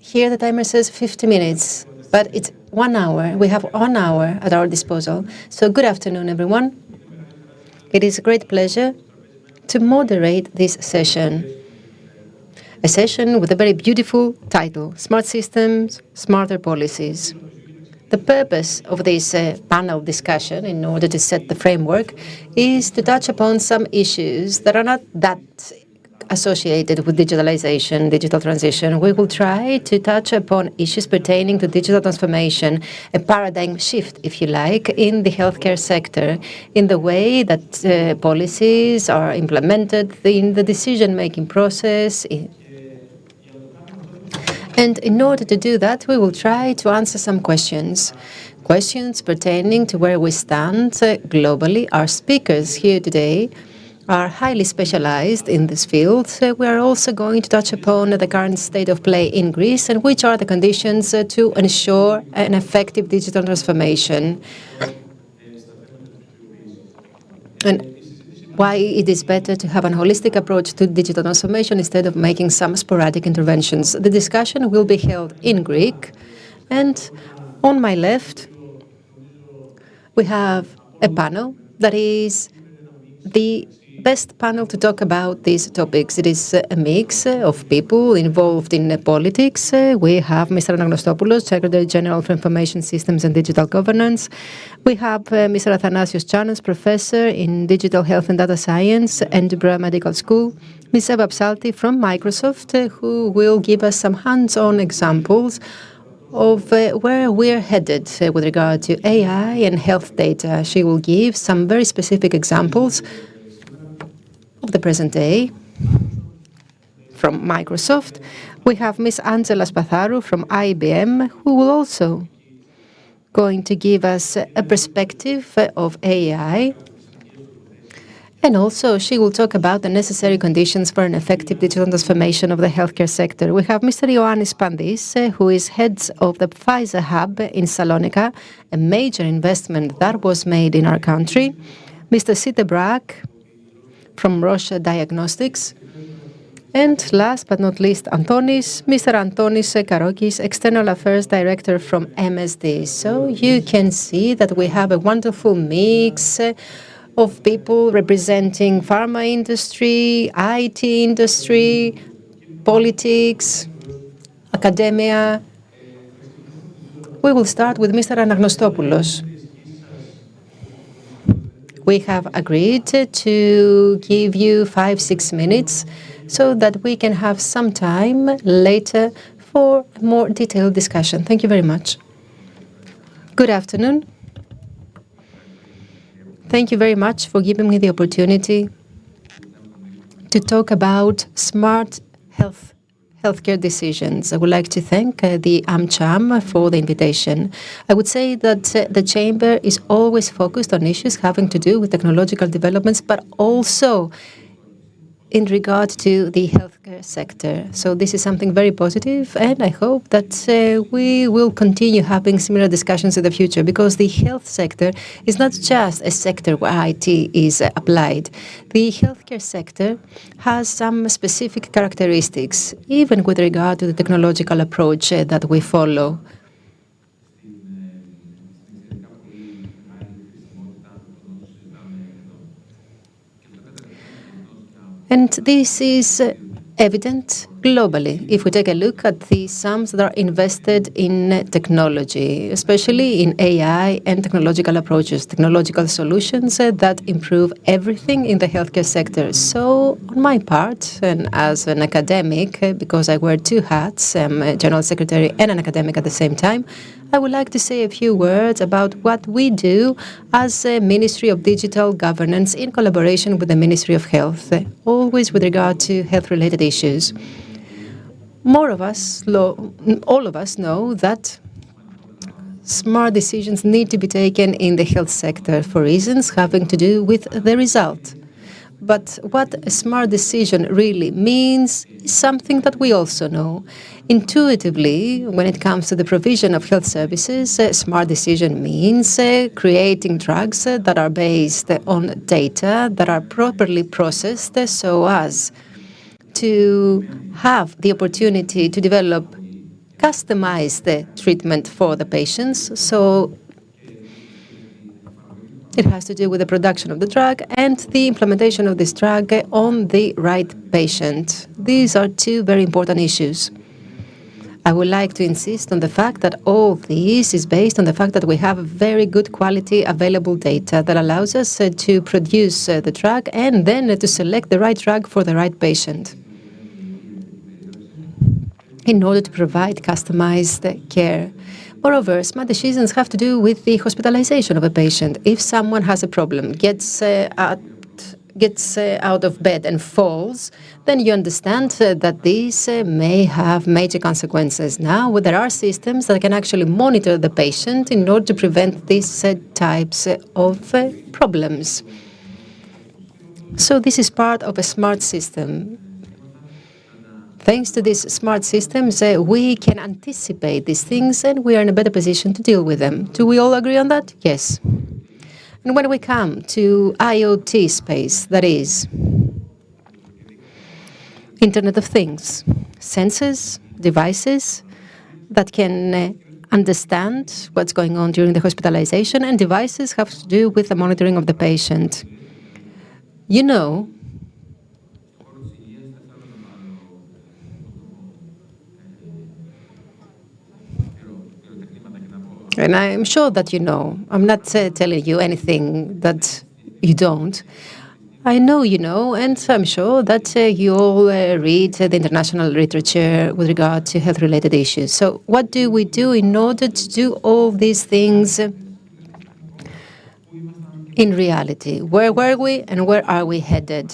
Here the timer says 50 minutes, but it's 1 hour. We have 1 hour at our disposal. So good afternoon, everyone. It is a great pleasure to moderate this session. A session with a very beautiful title, Smart Systems, Smarter Policies. The purpose of this panel discussion, in order to set the framework, is to touch upon some issues that are not that associated with digitalization, digital transition. We will try to touch upon issues pertaining to digital transformation, a paradigm shift, if you like, in the healthcare sector, in the way that policies are implemented, in the decision-making process. And in order to do that, we will try to answer some questions pertaining to where we stand globally. Our speakers here today are highly specialized in this field. We are also going to touch upon the current state of play in Greece and which are the conditions to ensure an effective digital transformation, and why it is better to have an holistic approach to digital transformation instead of making some sporadic interventions. The discussion will be held in Greek, and on my left we have a panel that is the best panel to talk about these topics. It is a mix of people involved in politics. We have Mr. Anagnostopoulos, Secretary General for Information Systems and Digital Governance. We have Mr. Athanasios Tsanas, Professor in Digital Health and Data Science, Edinburgh Medical School. Ms. Psalti from Microsoft, who will give us some hands-on examples of where we're headed with regard to AI and health data. She will give some very specific examples of the present day from Microsoft. We have Ms. Angela Spatharou from IBM, who will also going to give us a perspective of AI. And also, she will talk about the necessary conditions for an effective digital transformation of the healthcare sector. We have Mr. Ioannis Pandis, who is head of the Pfizer hub in Thessaloniki, a major investment that was made in our country. Mr. Siete Braak from Roche Diagnostics. And last but not least, Mr. Antonis Karokis, External Affairs Director from MSD. So you can see that we have a wonderful mix of people representing pharma industry, IT industry, politics, academia. We will start with Mr. Anagnostopoulos. We have agreed to give you 5-6 minutes so that we can have some time later for more detailed discussion. Thank you very much. Good afternoon. Thank you very much for giving me the opportunity to talk about smart healthcare decisions. I would like to thank the AmCham for the invitation. I would say that the Chamber is always focused on issues having to do with technological developments, but also in regard to the healthcare sector. So this is something very positive, and I hope that we will continue having similar discussions in the future, because the health sector is not just a sector where IT is applied. The healthcare sector has some specific characteristics, even with regard to the technological approach that we follow. And this is evident globally. If we take a look at the sums that are invested in technology, especially in AI and technological approaches, technological solutions that improve everything in the healthcare sector. So on my part, and as an academic, because I wear two hats, I'm a general secretary and an academic at the same time, I would like to say a few words about what we do as a Ministry of Digital Governance in collaboration with the Ministry of Health, always with regard to health-related issues. All of us know that smart decisions need to be taken in the health sector for reasons having to do with the result. But what a smart decision really means is something that we also know. Intuitively, when it comes to the provision of health services, a smart decision means creating drugs that are based on data that are properly processed so as to have the opportunity to develop customize the treatment for the patients. So it has to do with the production of the drug and the implementation of this drug on the right patient. These are two very important issues. I would like to insist on the fact that all this is based on the fact that we have very good quality available data that allows us to produce the drug and then to select the right drug for the right patient in order to provide customized care. Moreover, smart decisions have to do with the hospitalization of a patient. If someone has a problem, gets out of bed and falls, then you understand that this may have major consequences. Now, there are systems that can actually monitor the patient in order to prevent these types of problems. So this is part of a smart system. Thanks to these smart systems, we can anticipate these things and we are in a better position to deal with them. Do we all agree on that? Yes. And when we come to IoT space, that is Internet of Things, sensors, devices that can understand what's going on during the hospitalization, and devices have to do with the monitoring of the patient. You know, and I'm sure that you know. I'm not telling you anything that you don't. I know you know, and I'm sure that you all read the international literature with regard to health-related issues. So what do we do in order to do all these things in reality? Where were we and where are we headed?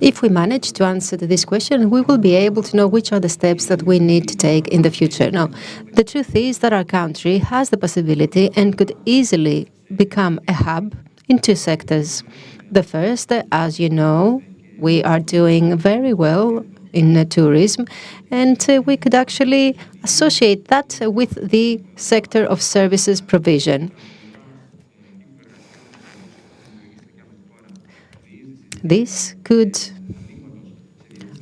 If we manage to answer to this question, we will be able to know which are the steps that we need to take in the future. Now, the truth is that our country has the possibility and could easily become a hub in two sectors. The first, as you know, we are doing very well in tourism, and we could actually associate that with the sector of services provision. This could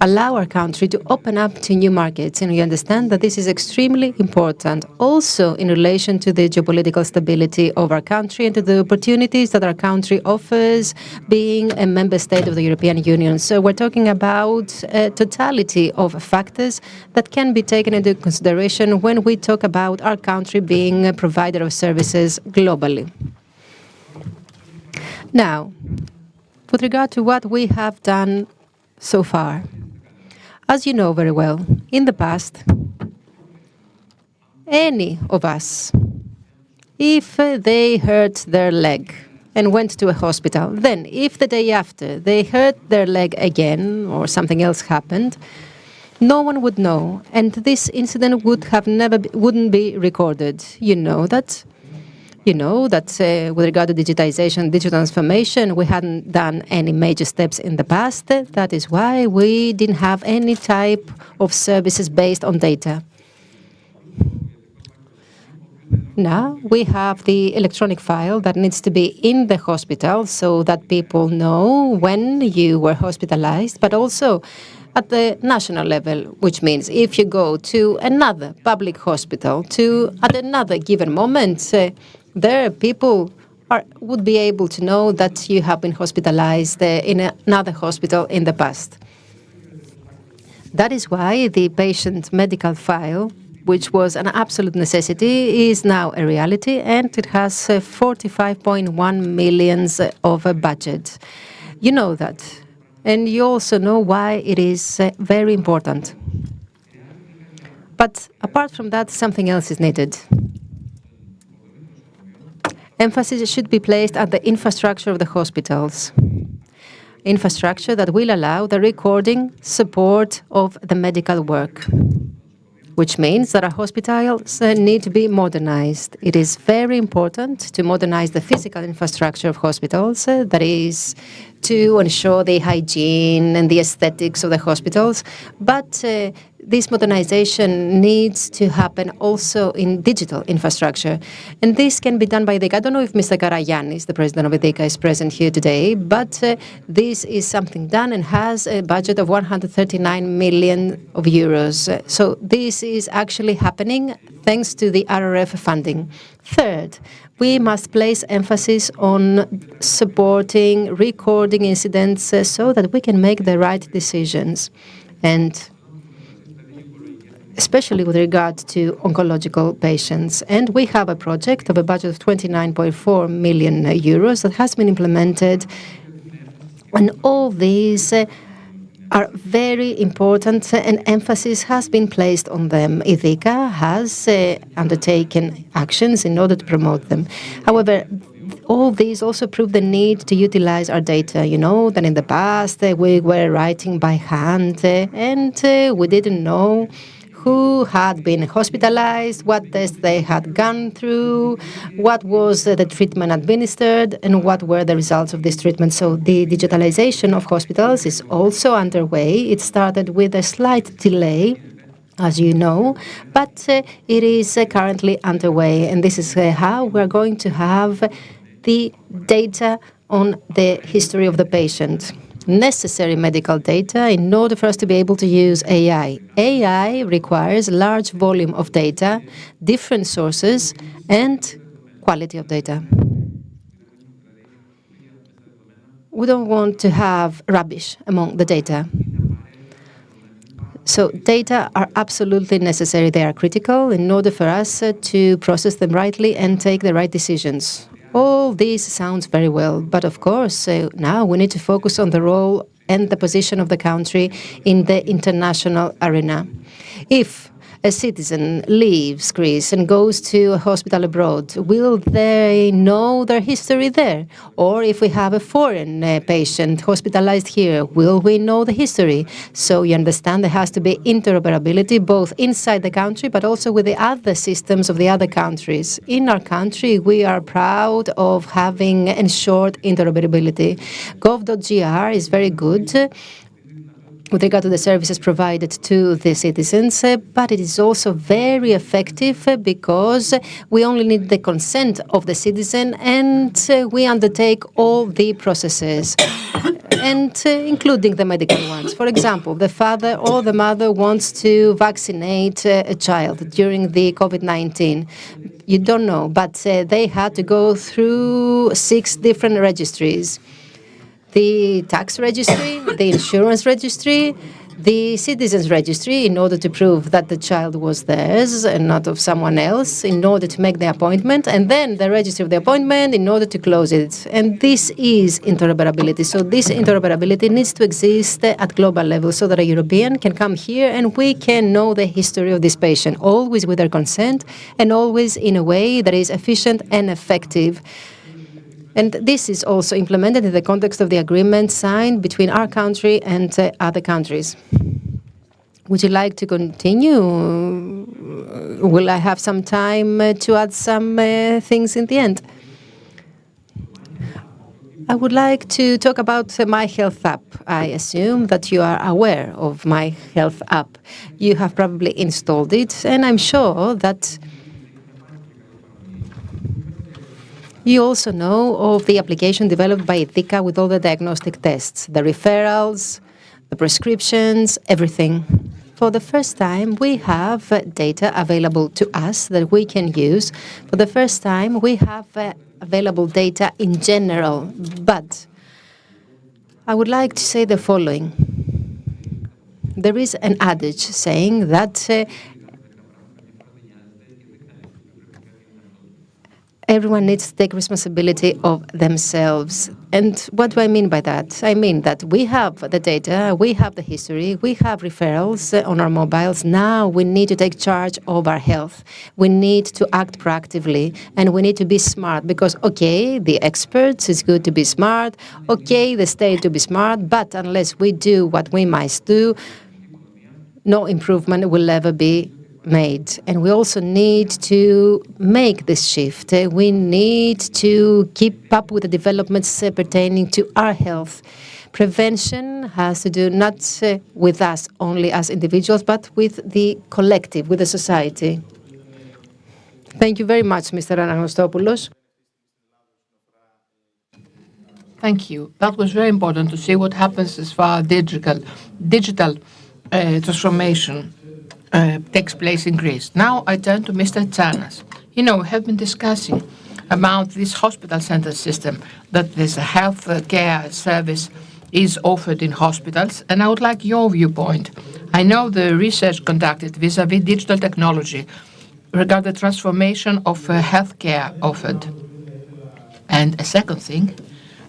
allow our country to open up to new markets, and we understand that this is extremely important also in relation to the geopolitical stability of our country and to the opportunities that our country offers being a member state of the European Union. So we're talking about a totality of factors that can be taken into consideration when we talk about our country being a provider of services globally. Now, with regard to what we have done so far, as you know very well, in the past, any of us, if they hurt their leg and went to a hospital, then if the day after they hurt their leg again or something else happened, no one would know, and this incident wouldn't be recorded. You know that with regard to digitization, digital transformation, we hadn't done any major steps in the past. That is why we didn't have any type of services based on data. Now we have the electronic file that needs to be in the hospital so that people know when you were hospitalized, but also at the national level, which means if you go to another public hospital at another given moment, there people would be able to know that you have been hospitalized in another hospital in the past. That is why the patient medical file, which was an absolute necessity, is now a reality, and it has 45.1 million of a budget. You know that, and you also know why it is very important. But apart from that, something else is needed. Emphasis should be placed on the infrastructure of the hospitals. Infrastructure that will allow the recording support of the medical work, which means that our hospitals need to be modernized. It is very important to modernize the physical infrastructure of hospitals, that is, to ensure the hygiene and the aesthetics of the hospitals. But this modernization needs to happen also in digital infrastructure. And this can be done by EDICA. I don't know if Mr. Karagiannis, the president of EDICA, is present here today, but this is something done and has a budget of 139 million of euros. So this is actually happening thanks to the RRF funding. Third, we must place emphasis on supporting, recording incidents so that we can make the right decisions. And especially with regard to oncological patients. And we have a project of a budget of 29.4 million euros that has been implemented. And all these are very important, and emphasis has been placed on them. EDICA has undertaken actions in order to promote them. However, all these also prove the need to utilize our data. You know that in the past we were writing by hand and we didn't know who had been hospitalized, what tests they had gone through, what was the treatment administered, and what were the results of this treatment. So the digitalization of hospitals is also underway. It started with a slight delay, as you know, but it is currently underway. And this is how we're going to have the data on the history of the patient. Necessary medical data in order for us to be able to use AI. AI requires large volume of data, different sources, and quality of data. We don't want to have rubbish among the data. So data are absolutely necessary. They are critical in order for us to process them rightly and take the right decisions. All this sounds very well, but of course, now we need to focus on the role and the position of the country in the international arena. If a citizen leaves Greece and goes to a hospital abroad, will they know their history there? Or if we have a foreign patient hospitalized here, will we know the history? So you understand there has to be interoperability both inside the country but also with the other systems of the other countries. In our country, we are proud of having ensured interoperability. Gov.gr is very good with regard to the services provided to the citizens, but it is also very effective because we only need the consent of the citizen and we undertake all the processes, and including the medical ones. For example, the father or the mother wants to vaccinate a child during the COVID-19. You don't know, but they had to go through 6 different registries. The tax registry, the insurance registry, the citizens registry, in order to prove that the child was theirs and not of someone else, in order to make the appointment, and then the registry of the appointment in order to close it. And this is interoperability. So this interoperability needs to exist at global level so that a European can come here and we can know the history of this patient, always with their consent and always in a way that is efficient and effective. And this is also implemented in the context of the agreement signed between our country and other countries. Would you like to continue? Will I have some time to add some things in the end? I would like to talk about My Health app. I assume that you are aware of My Health app. You have probably installed it, and I'm sure that you also know of the application developed by EDICA with all the diagnostic tests, the referrals, the prescriptions, everything. For the first time, we have data available to us that we can use. For the first time, we have available data in general. But I would like to say the following. There is an adage saying that everyone needs to take responsibility of themselves. And what do I mean by that? I mean that we have the data, we have the history, we have referrals on our mobiles. Now we need to take charge of our health. We need to act proactively and we need to be smart because, okay, the experts, it's good to be smart. Okay, the state to be smart. But unless we do what we must do, no improvement will ever be made. And we also need to make this shift. We need to keep up with the developments pertaining to our health. Prevention has to do not with us only as individuals, but with the collective, with the society. Thank you very much, Mr. Anagnostopoulos. Thank you. That was very important to see what happens as far as digital transformation takes place in Greece. Now I turn to Mr. Tsanas. You know, we have been discussing about this hospital center system, that this health care service is offered in hospitals, and I would like your viewpoint. I know the research conducted vis-à-vis digital technology regarding the transformation of healthcare offered. And a second thing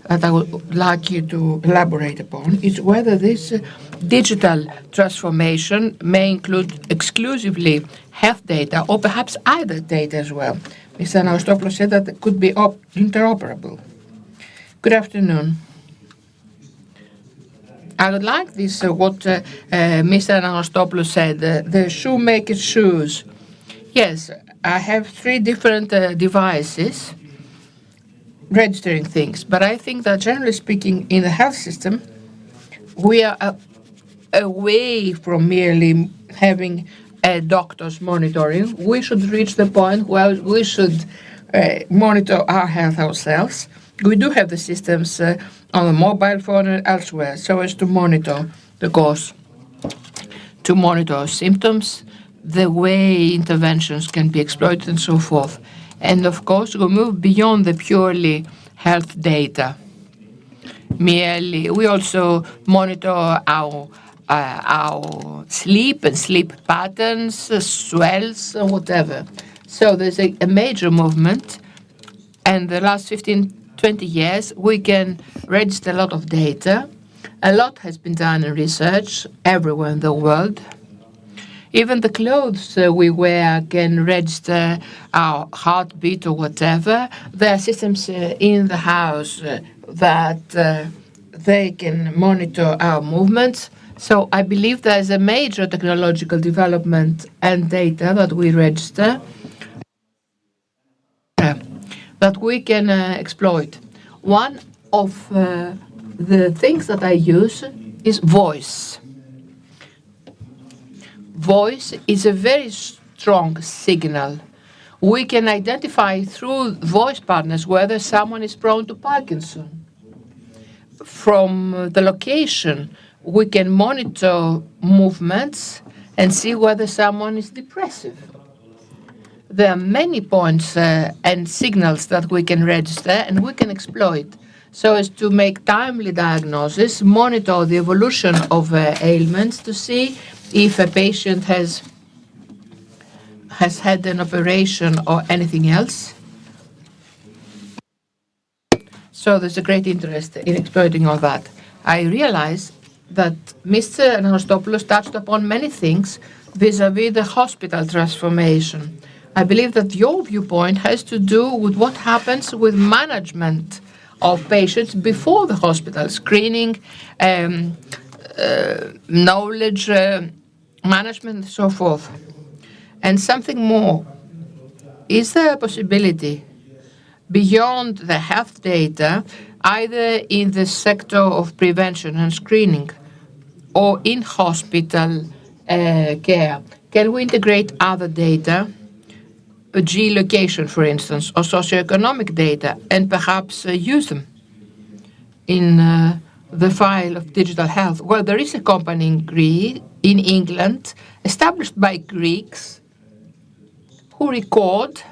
that I would like you to elaborate upon is whether this digital transformation may include exclusively health data or perhaps other data as well. Mr. Anagnostopoulos said that it could be interoperable. Good afternoon. I would like this, what Mr. Anagnostopoulos said, the shoemaker's shoes. Yes, I have 3 different devices registering things, but I think that generally speaking in the health system, we are away from merely having doctors monitoring. We should reach the point where we should monitor our health ourselves. We do have the systems on the mobile phone and elsewhere so as to monitor the cause, to monitor symptoms, the way interventions can be exploited and so forth. And of course, we move beyond the purely health data. We also monitor our sleep and sleep patterns, swells, or whatever. So there's a major movement, and the last 15-20 years, we can register a lot of data. A lot has been done in research everywhere in the world. Even the clothes we wear can register our heartbeat or whatever. There are systems in the house that they can monitor our movements. So I believe there is a major technological development and data that we register that we can exploit. One of the things that I use is voice. Voice is a very strong signal. We can identify through voice partners whether someone is prone to Parkinson. From the location, we can monitor movements and see whether someone is depressive. There are many points and signals that we can register and we can exploit so as to make timely diagnosis, monitor the evolution of ailments to see if a patient has had an operation or anything else. So there's a great interest in exploiting all that. I realize that Mr. Anagnostopoulos touched upon many things vis-à-vis the hospital transformation. I believe that your viewpoint has to do with what happens with management of patients before the hospital, screening, knowledge management, and so forth. And something more. Is there a possibility beyond the health data, either in the sector of prevention and screening or in hospital care, can we integrate other data, geolocation, for instance, or socioeconomic data, and perhaps use them in the file of digital health? Well, there is a company in England, established by Greeks, who record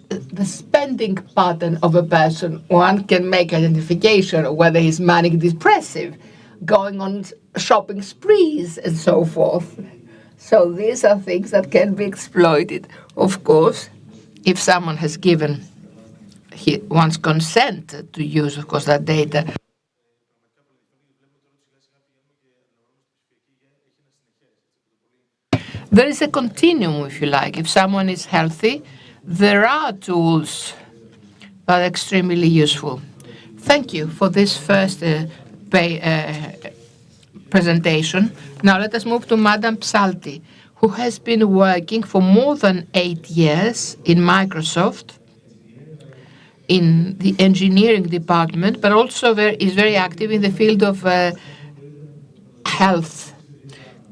the spending pattern of a person. One can make identification of whether he's manic depressive, going on shopping sprees, and so forth. So these are things that can be exploited, of course, if someone has given one's consent to use, of course, that data. There is a continuum, if you like. If someone is healthy, there are tools that are extremely useful. Thank you for this first presentation. Now let us move to Madam Psalti, who has been working for more than 8 years in Microsoft in the engineering department, but also is very active in the field of health.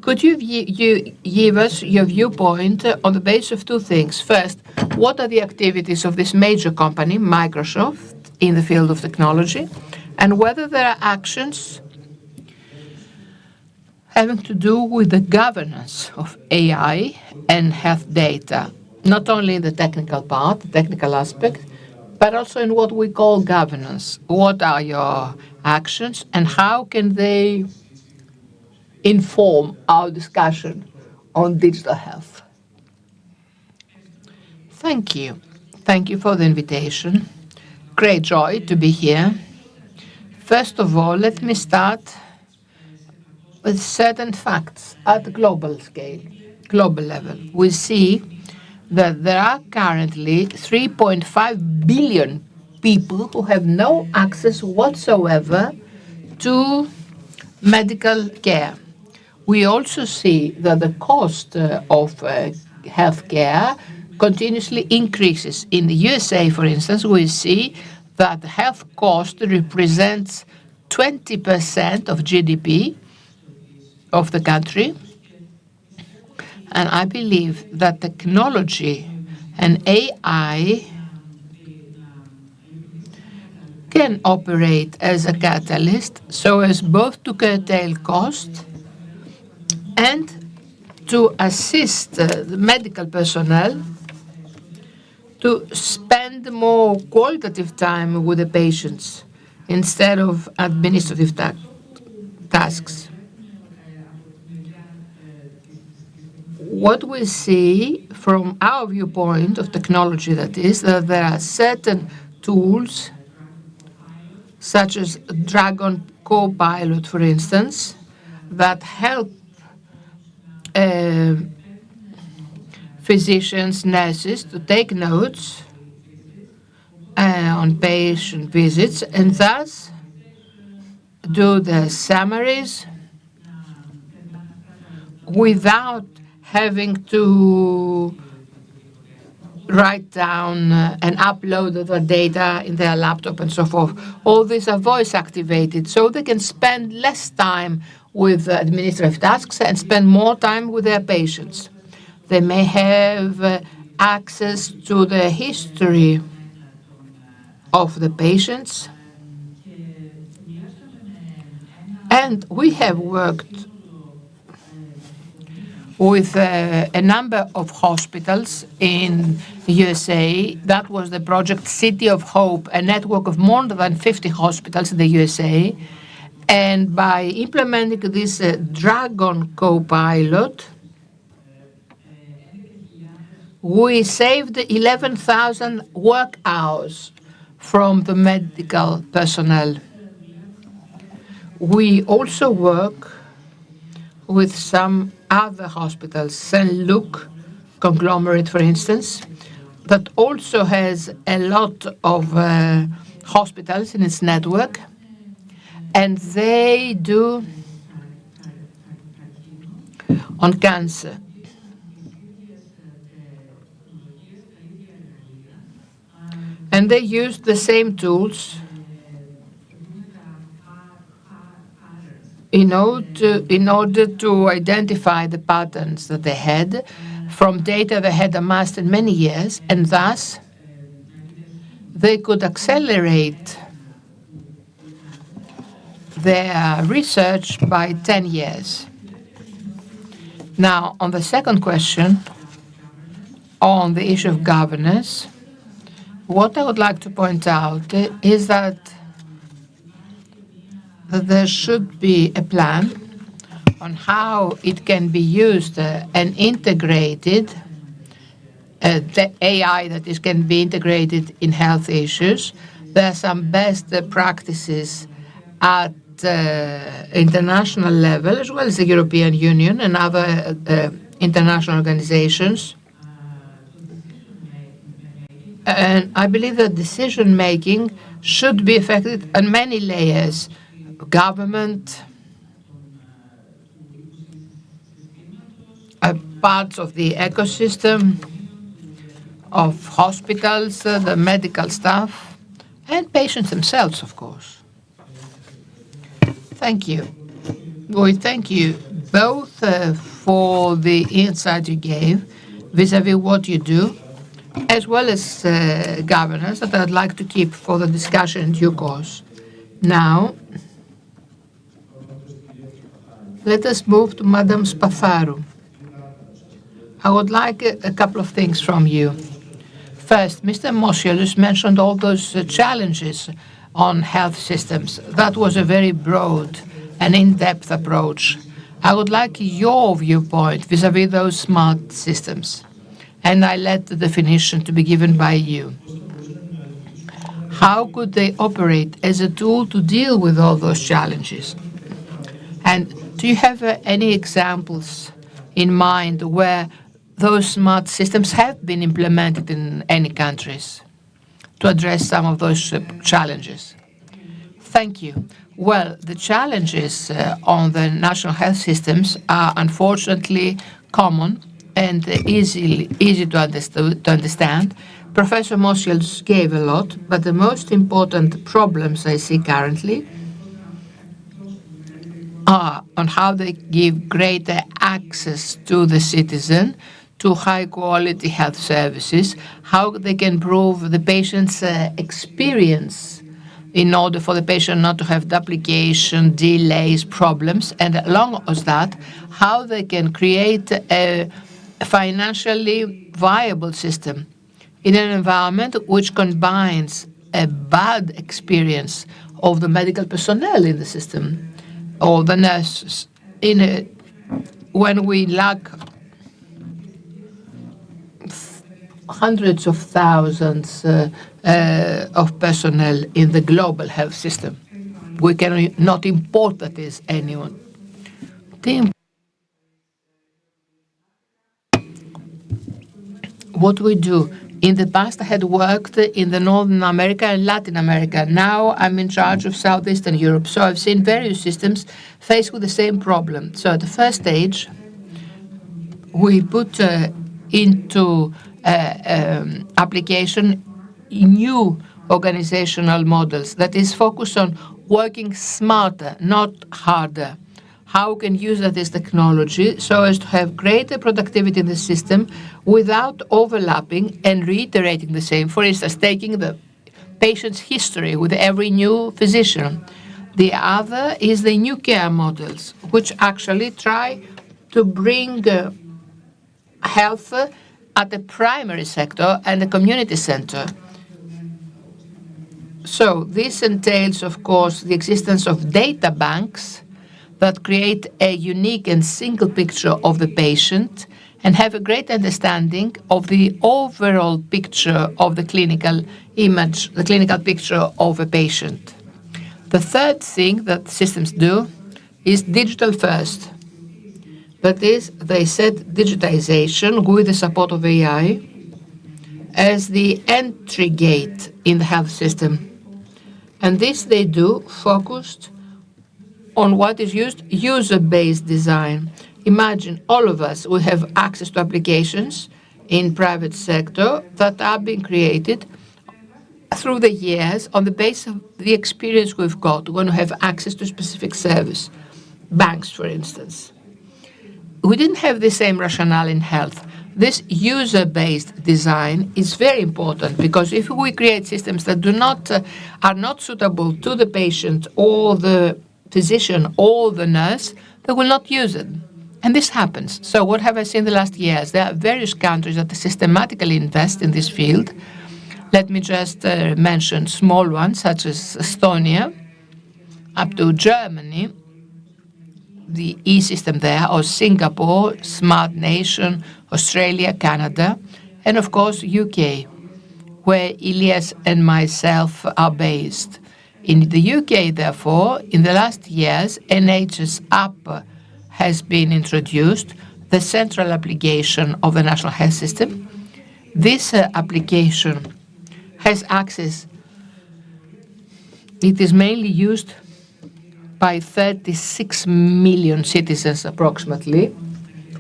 Could you give us your viewpoint on the basis of two things? First, what are the activities of this major company, Microsoft, in the field of technology, and whether there are actions having to do with the governance of AI and health data, not only in the technical part, the technical aspect, but also in what we call governance. What are your actions and how can they inform our discussion on digital health? Thank you. Thank you for the invitation. Great joy to be here. First of all, let me start with certain facts at the global scale, global level. We see that there are currently 3.5 billion people who have no access whatsoever to medical care. We also see that the cost of healthcare continuously increases. In the USA, for instance, we see that the health cost represents 20% of GDP of the country. And I believe that technology and AI can operate as a catalyst so as both to curtail cost and to assist the medical personnel to spend more qualitative time with the patients instead of administrative tasks. What we see from our viewpoint of technology, that is, that there are certain tools, such as Dragon Copilot, for instance, that help physicians, nurses to take notes on patient visits and thus do the summaries without having to write down and upload the data in their laptop and so forth. All these are voice activated, so they can spend less time with administrative tasks and spend more time with their patients. They may have access to the history of the patients. And we have worked with a number of hospitals in the USA. That was the project City of Hope, a network of more than 50 hospitals in the USA. And by implementing this Dragon Copilot, we saved 11,000 work hours from the medical personnel. We also work with some other hospitals, St. Luke conglomerate, for instance, that also has a lot of hospitals in its network, and they do on cancer. And they use the same tools in order to identify the patterns that they had from data they had amassed in many years, and thus they could accelerate their research by 10 years. Now, on the second question, on the issue of governance, what I would like to point out is that there should be a plan on how it can be used and integrated, the AI that is can be integrated in health issues. There are some best practices at international level, as well as the European Union and other international organizations. And I believe that decision-making should be affected on many layers: government, parts of the ecosystem, of hospitals, the medical staff, and patients themselves, of course. Thank you. We thank you both for the insight you gave vis-à-vis what you do, as well as governance that I'd like to keep for the discussion in due course. Now, let us move to Madam Spatharou. I would like a couple of things from you. First, Mr. Moscheles mentioned all those challenges on health systems. That was a very broad and in-depth approach. I would like your viewpoint vis-à-vis those smart systems, and I let the definition to be given by you. How could they operate as a tool to deal with all those challenges? And do you have any examples in mind where those smart systems have been implemented in any countries to address some of those challenges? Thank you. Well, the challenges on the national health systems are unfortunately common and easy to understand. Professor Moscheles gave a lot, but the most important problems I see currently are on how they give greater access to the citizen to high-quality health services, how they can improve the patient's experience in order for the patient not to have duplication, delays, problems, and along with that, how they can create a financially viable system in an environment which combines a bad experience of the medical personnel in the system or the nurses when we lack hundreds of thousands of personnel in the global health system. We cannot import that as anyone. What we do. In the past, I had worked in the Northern America and Latin America. Now I'm in charge of Southeastern Europe. So I've seen various systems faced with the same problem. So at the first stage, we put into application new organizational models that is focused on working smarter, not harder. How we can use this technology so as to have greater productivity in the system without overlapping and reiterating the same. For instance, taking the patient's history with every new physician. The other is the new care models, which actually try to bring health at the primary sector and the community center. So this entails, of course, the existence of data banks that create a unique and single picture of the patient and have a great understanding of the overall picture of the clinical image, the clinical picture of a patient. The third thing that systems do is digital first. That is, they set digitization with the support of AI as the entry gate in the health system. And this they do focused on what is used user-based design. Imagine all of us, we have access to applications in private sector that are being created through the years on the basis of the experience we've got. We're going to have access to specific service, banks, for instance. We didn't have the same rationale in health. This user-based design is very important because if we create systems that are not suitable to the patient or the physician or the nurse, they will not use it. And this happens. So what have I seen in the last years? There are various countries that systematically invest in this field. Let me just mention small ones such as Estonia, up to Germany, the e-system there, or Singapore, Smart Nation, Australia, Canada, and of course UK, where Ilias and myself are based. In the UK, therefore, in the last years, NHS app has been introduced, the central application of the National Health System. This application has access. It is mainly used by 36 million citizens approximately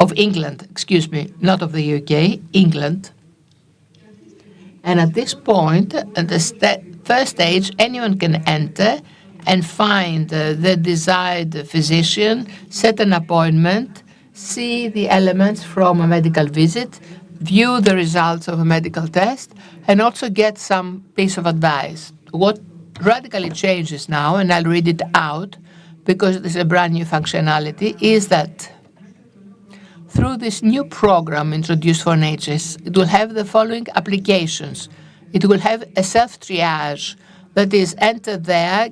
of England, excuse me, not of the UK, England. And at this point, at the first stage, anyone can enter and find the desired physician, set an appointment, see the elements from a medical visit, view the results of a medical test, and also get some piece of advice. What radically changes now, and I'll read it out because there's a brand new functionality, is that through this new program introduced for NHS, it will have the following applications. It will have a self-triage, that is, enter there,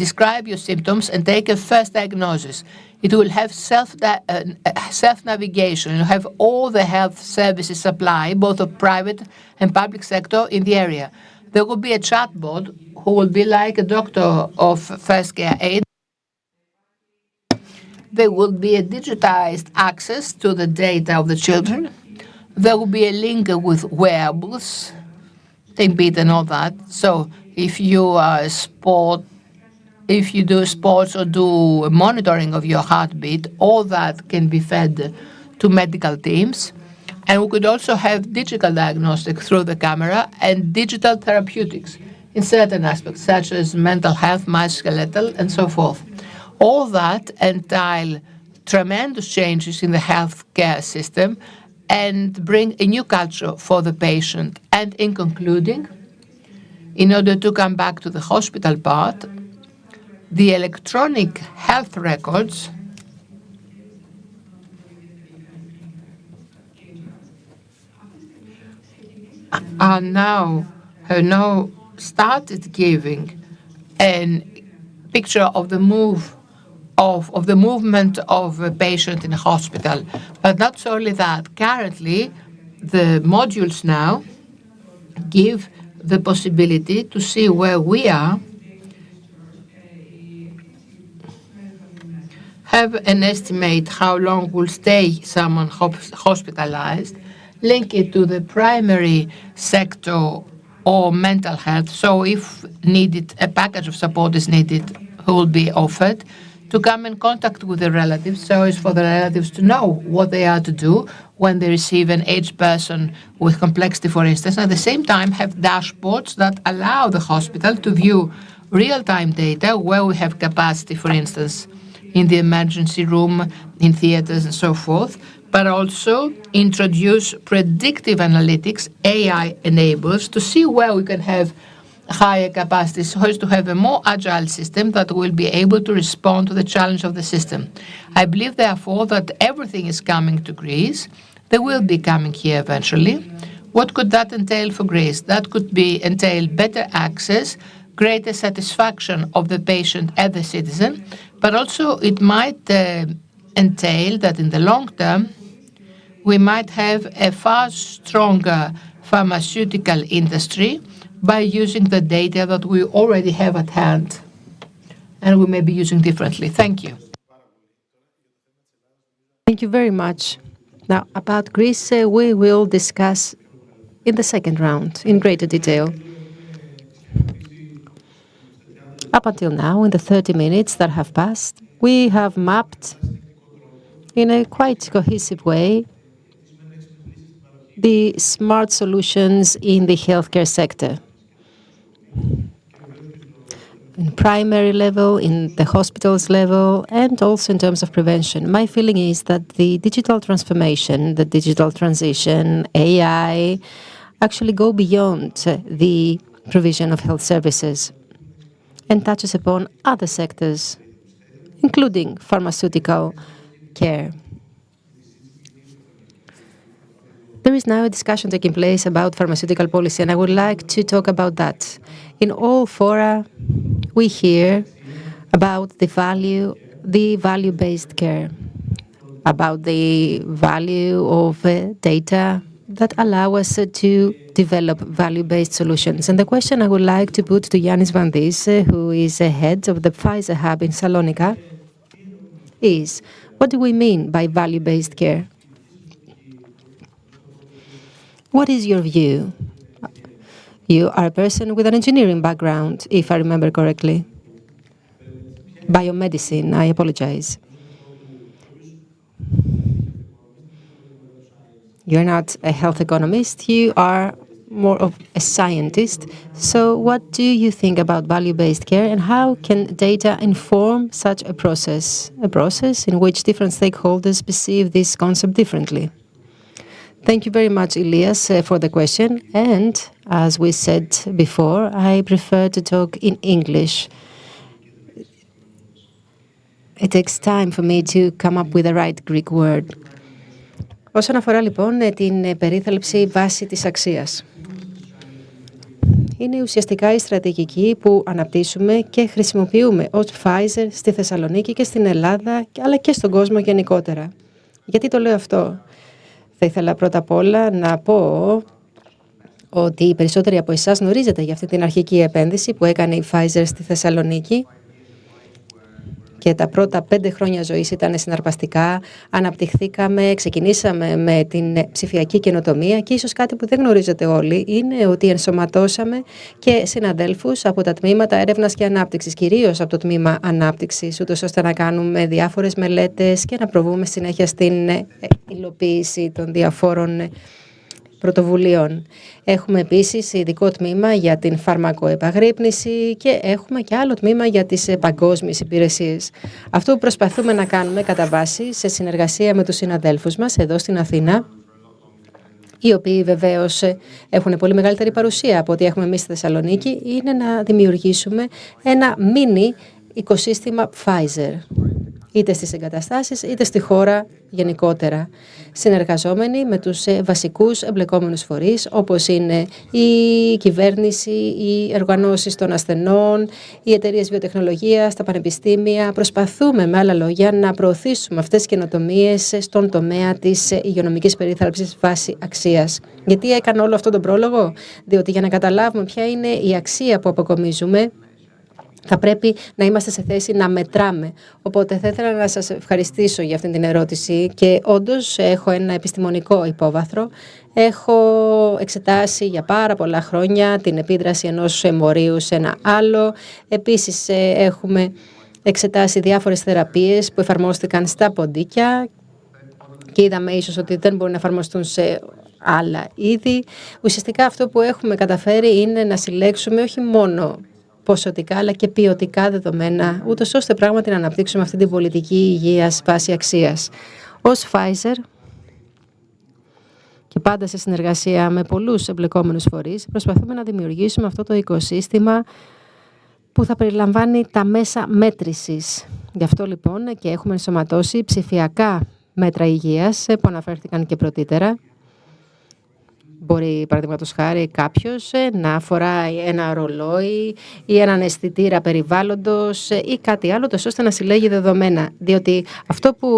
describe your symptoms, and take a first diagnosis. It will have self-navigation. You'll have all the health services supply, both of private and public sector in the area. There will be a chatbot who will be like a doctor of first care aid. There will be a digitized access to the data of the children. There will be a link with wearables, take beat and all that. So if you are if you do sports or do monitoring of your heartbeat, all that can be fed to medical teams. And we could also have digital diagnostics through the camera and digital therapeutics in certain aspects, such as mental health, musculoskeletal, and so forth. All that entail tremendous changes in the healthcare system and bring a new culture for the patient. And in concluding, in order to come back to the hospital part, the electronic health records have now started giving a picture of the movement of a patient in a hospital. But not solely that. Currently, the modules now give the possibility to see where we are, have an estimate how long will stay someone hospitalized, link it to the primary sector or mental health. So if needed, a package of support is needed, who will be offered, to come in contact with the relatives, so as for the relatives to know what they are to do when they receive an aged person with complexity, for instance. At the same time, have dashboards that allow the hospital to view real-time data where we have capacity, for instance, in the emergency room, in theaters, and so forth, but also introduce predictive analytics, AI enables, to see where we can have higher capacity, so as to have a more agile system that will be able to respond to the challenge of the system. I believe, therefore, that everything is coming to Greece. They will be coming here eventually. What could that entail for Greece? That could entail better access, greater satisfaction of the patient and the citizen, but also it might entail that in the long term, we might have a far stronger pharmaceutical industry by using the data that we already have at hand, and we may be using differently. Thank you. Thank you very much. Now, about Greece, we will discuss in the second round in greater detail. Up until now, in the 30 minutes that have passed, we have mapped in a quite cohesive way the smart solutions in the healthcare sector. In primary level, in the hospitals level, and also in terms of prevention. My feeling is that the digital transformation, the digital transition, AI, actually go beyond the provision of health services and touches upon other sectors, including pharmaceutical care. There is now a discussion taking place about pharmaceutical policy, and I would like to talk about that. In all fora, we hear about the value-based care, about the value of data that allow us to develop value-based solutions. And the question I would like to put to Ioannis Pandis, who is head of the Pfizer hub in Thessaloniki, is, what do we mean by value-based care? What is your view? You are a person with an engineering background, if I remember correctly. Biomedicine, I apologize. You're not a health economist, you are more of a scientist. So what do you think about value-based care, and how can data inform such a process in which different stakeholders perceive this concept differently? Thank you very much, Ilias, for the question. And as we said before, I prefer to talk in English. It takes time for me to come up with the right Greek word. Όσον αφορά λοιπόν την περίθαλψη βάση της αξίας, είναι ουσιαστικά η στρατηγική που αναπτύσσουμε και χρησιμοποιούμε ως Pfizer στη Θεσσαλονίκη και στην Ελλάδα, αλλά και στον κόσμο γενικότερα. Γιατί το λέω αυτό? Θα ήθελα πρώτα απ' όλα να πω ότι οι περισσότεροι από εσάς γνωρίζετε για αυτή την αρχική επένδυση που έκανε η Pfizer στη Θεσσαλονίκη. Και τα πρώτα 5 χρόνια ζωής ήταν συναρπαστικά, αναπτυχθήκαμε, ξεκινήσαμε με την ψηφιακή καινοτομία και ίσως κάτι που δεν γνωρίζετε όλοι είναι ότι ενσωματώσαμε και συναδέλφους από τα τμήματα έρευνας και ανάπτυξης, κυρίως από το τμήμα ανάπτυξης, ούτως ώστε να κάνουμε διάφορες μελέτες και να προβούμε συνέχεια στην υλοποίηση των διαφόρων πρωτοβουλίων. Έχουμε επίσης ειδικό τμήμα για την φαρμακοεπαγρύπνηση και έχουμε και άλλο τμήμα για τις παγκόσμιες υπηρεσίες. Αυτό που προσπαθούμε να κάνουμε κατά βάση σε συνεργασία με τους συναδέλφους μας εδώ στην Αθήνα, οι οποίοι βεβαίως έχουν πολύ μεγαλύτερη παρουσία από ό,τι έχουμε εμείς στη Θεσσαλονίκη, είναι να δημιουργήσουμε ένα μίνι οικοσύστημα Pfizer, είτε στις εγκαταστάσεις είτε στη χώρα γενικότερα, συνεργαζόμενοι με τους βασικούς εμπλεκόμενους φορείς, όπως είναι η κυβέρνηση, οι οργανώσεις των ασθενών, οι εταιρείες βιοτεχνολογίας, τα πανεπιστήμια. Προσπαθούμε, με άλλα λόγια, να προωθήσουμε αυτές τις καινοτομίες στον τομέα της υγειονομικής περίθαλψης βάση αξίας. Γιατί έκανα όλο αυτόν τον πρόλογο? Διότι για να καταλάβουμε ποια είναι η αξία που αποκομίζουμε, θα πρέπει να είμαστε σε θέση να μετράμε. Οπότε θα ήθελα να σας ευχαριστήσω για αυτή την ερώτηση και όντως έχω ένα επιστημονικό υπόβαθρο. Έχω εξετάσει για πάρα πολλά χρόνια την επίδραση ενός εμβολίου σε ένα άλλο. Επίσης έχουμε εξετάσει διάφορες θεραπείες που εφαρμόστηκαν στα ποντίκια και είδαμε ίσως ότι δεν μπορούν να εφαρμοστούν σε άλλα είδη. Ουσιαστικά αυτό που έχουμε καταφέρει είναι να συλλέξουμε όχι μόνο ποσοτικά αλλά και ποιοτικά δεδομένα, ούτως ώστε πράγματι να αναπτύξουμε αυτή την πολιτική υγείας βάση αξίας. Ως Pfizer και πάντα σε συνεργασία με πολλούς εμπλεκόμενους φορείς, προσπαθούμε να δημιουργήσουμε αυτό το οικοσύστημα που θα περιλαμβάνει τα μέσα μέτρησης. Γι' αυτό λοιπόν και έχουμε ενσωματώσει ψηφιακά μέτρα υγείας που αναφέρθηκαν και πρωτήτερα. Μπορεί, παραδείγματος χάρη, κάποιος να φοράει ένα ρολόι ή έναν αισθητήρα περιβάλλοντος ή κάτι άλλο, ώστε να συλλέγει δεδομένα. Διότι αυτό που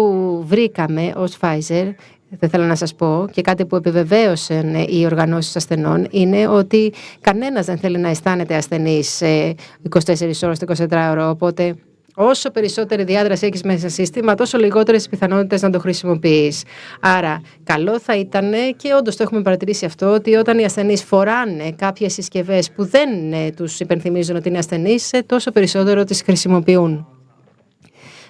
βρήκαμε ως Pfizer, δεν θέλω να σας πω, και κάτι που επιβεβαίωσαν οι οργανώσεις ασθενών, είναι ότι κανένας δεν θέλει να αισθάνεται ασθενής 24 ώρες το 24ωρο, οπότε όσο περισσότερη διάδραση έχεις μέσα στο σύστημα, τόσο λιγότερες πιθανότητες να το χρησιμοποιείς. Άρα, καλό θα ήταν, και όντως το έχουμε παρατηρήσει αυτό, ότι όταν οι ασθενείς φοράνε κάποιες συσκευές που δεν τους υπενθυμίζουν ότι είναι ασθενείς, τόσο περισσότερο τις χρησιμοποιούν.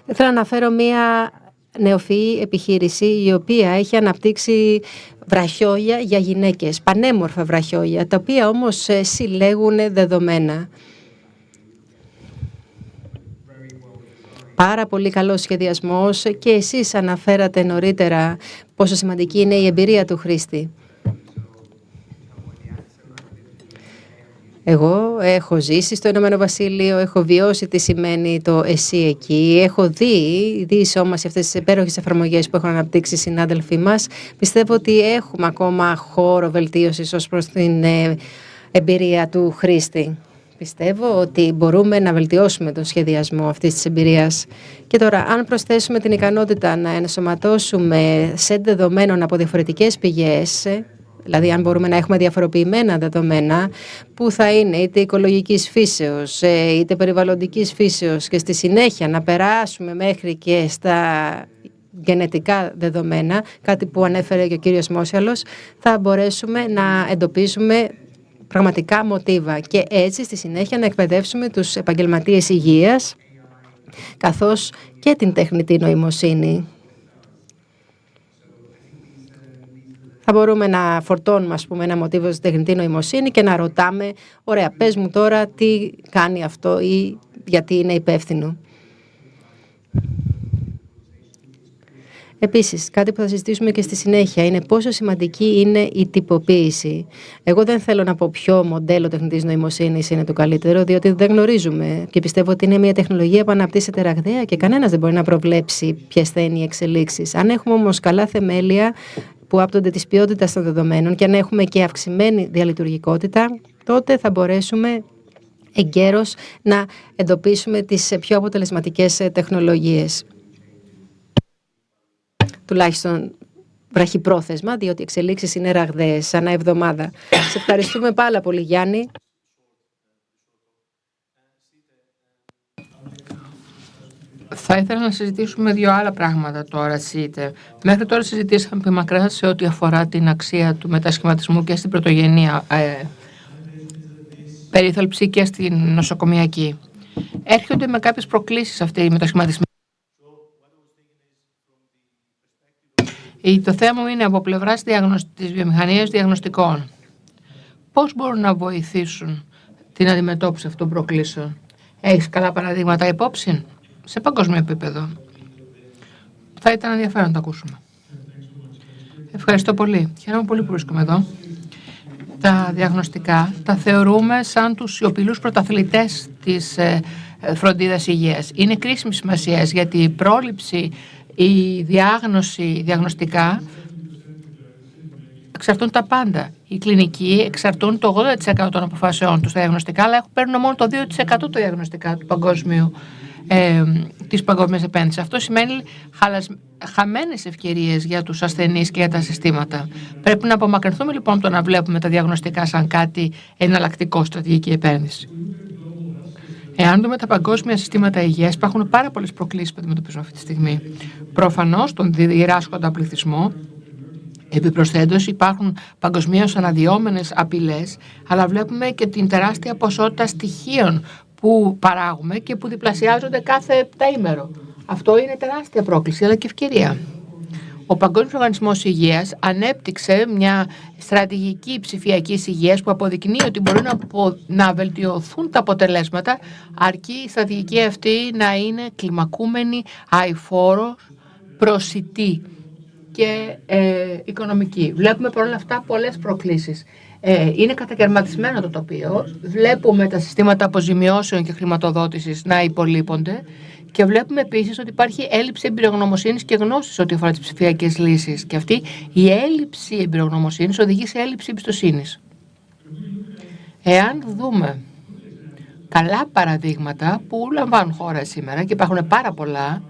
Θέλω να αναφέρω μία νεοφυή επιχείρηση η οποία έχει αναπτύξει βραχιόλια για γυναίκες, πανέμορφα βραχιόλια, τα οποία όμως συλλέγουν δεδομένα. Πάρα πολύ καλός σχεδιασμός και εσείς αναφέρατε νωρίτερα πόσο σημαντική είναι η εμπειρία του χρήστη. Εγώ έχω ζήσει στο Ηνωμένο Βασίλειο, έχω βιώσει τι σημαίνει το εσύ εκεί, έχω δει σώμαση αυτές τις υπέροχες εφαρμογές που έχουν αναπτύξει οι συνάδελφοί μας. Πιστεύω ότι έχουμε ακόμα χώρο βελτίωσης ως προς την εμπειρία του χρήστη. Πιστεύω ότι μπορούμε να βελτιώσουμε τον σχεδιασμό αυτής της εμπειρίας. Και τώρα, αν προσθέσουμε την ικανότητα να ενσωματώσουμε σετ δεδομένων από διαφορετικές πηγές, δηλαδή αν μπορούμε να έχουμε διαφοροποιημένα δεδομένα που θα είναι είτε οικολογικής φύσεως είτε περιβαλλοντικής φύσεως και στη συνέχεια να περάσουμε μέχρι και στα γενετικά δεδομένα, κάτι που ανέφερε και ο κύριος Μόσιαλος, θα μπορέσουμε να εντοπίσουμε πραγματικά μοτίβα και έτσι στη συνέχεια να εκπαιδεύσουμε τους επαγγελματίες υγείας καθώς και την τεχνητή νοημοσύνη. Θα μπορούμε να φορτώνουμε, ας πούμε, ένα μοτίβο στην τεχνητή νοημοσύνη και να ρωτάμε, ωραία, πες μου τώρα τι κάνει αυτό ή γιατί είναι υπεύθυνο. Επίσης, κάτι που θα συζητήσουμε και στη συνέχεια είναι πόσο σημαντική είναι η τυποποίηση. Εγώ δεν θέλω να πω ποιο μοντέλο τεχνητής νοημοσύνης είναι το καλύτερο, διότι δεν γνωρίζουμε και πιστεύω ότι είναι μια τεχνολογία που αναπτύσσεται ραγδαία και κανένας δεν μπορεί να προβλέψει ποιες θα είναι οι εξελίξεις. Αν έχουμε όμως καλά θεμέλια που άπτονται της ποιότητας των δεδομένων και αν έχουμε και αυξημένη διαλειτουργικότητα, τότε θα μπορέσουμε εγκαίρως να εντοπίσουμε τις πιο αποτελεσματικές τεχνολογίες. Τουλάχιστον βραχυπρόθεσμα, διότι οι εξελίξεις είναι ραγδαίες ανά εβδομάδα. Σε ευχαριστούμε πάρα πολύ, Γιάννη. Θα ήθελα να συζητήσουμε δύο άλλα πράγματα τώρα, Σίτε. Μέχρι τώρα συζητήσαμε επί μακρά σε ό,τι αφορά την αξία του μετασχηματισμού και στην πρωτογενεία περίθαλψη και στην νοσοκομιακή. Έρχονται με κάποιες προκλήσεις αυτοί οι μετασχηματισμοί. Το θέμα μου είναι από πλευράς της βιομηχανίας διαγνωστικών. Πώς μπορούν να βοηθήσουν την αντιμετώπιση αυτών των προκλήσεων? Έχεις καλά παραδείγματα υπόψη σε παγκόσμιο επίπεδο? Θα ήταν ενδιαφέρον να το ακούσουμε. Ευχαριστώ πολύ. Χαίρομαι πολύ που βρίσκομαι εδώ. Τα διαγνωστικά τα θεωρούμε σαν τους σιωπηλούς πρωταθλητές της φροντίδας υγείας. Είναι κρίσιμη σημασία γιατί η πρόληψη, η διάγνωση, διαγνωστικά εξαρτούν τα πάντα. Οι κλινικοί εξαρτούν το 80% των αποφάσεών τους στα διαγνωστικά, αλλά παίρνουν μόνο το 2% τα διαγνωστικά του παγκόσμιου, της παγκόσμιας επένδυσης. Αυτό σημαίνει χαμένες ευκαιρίες για τους ασθενείς και για τα συστήματα. Πρέπει να απομακρυνθούμε λοιπόν από το να βλέπουμε τα διαγνωστικά σαν κάτι εναλλακτικό στρατηγική επένδυση. Εάν δούμε τα παγκόσμια συστήματα υγείας, υπάρχουν πάρα πολλές προκλήσεις που αντιμετωπίζουμε αυτή τη στιγμή. Προφανώς τον διδάσκοντα πληθυσμό, επιπροσθέτως υπάρχουν παγκοσμίως αναδυόμενες απειλές, αλλά βλέπουμε και την τεράστια ποσότητα στοιχείων που παράγουμε και που διπλασιάζονται κάθε επταήμερο. Αυτό είναι τεράστια πρόκληση, αλλά και ευκαιρία. Ο Παγκόσμιος Οργανισμός Υγείας ανέπτυξε μια στρατηγική ψηφιακής υγείας που αποδεικνύει ότι μπορεί να βελτιωθούν τα αποτελέσματα, αρκεί η στρατηγική αυτή να είναι κλιμακούμενη, αειφόρο, προσιτή και οικονομική. Βλέπουμε παρόλα αυτά πολλές προκλήσεις. Είναι κατακαιρματισμένο το τοπίο. Βλέπουμε τα συστήματα αποζημιώσεων και χρηματοδότησης να υπολείπονται και βλέπουμε επίσης ότι υπάρχει έλλειψη εμπειρογνωμοσύνης και γνώσης ό,τι αφορά τις ψηφιακές λύσεις. Και αυτή η έλλειψη εμπειρογνωμοσύνης οδηγεί σε έλλειψη εμπιστοσύνης. Εάν δούμε καλά παραδείγματα που λαμβάνουν χώρα σήμερα και υπάρχουν πάρα πολλά,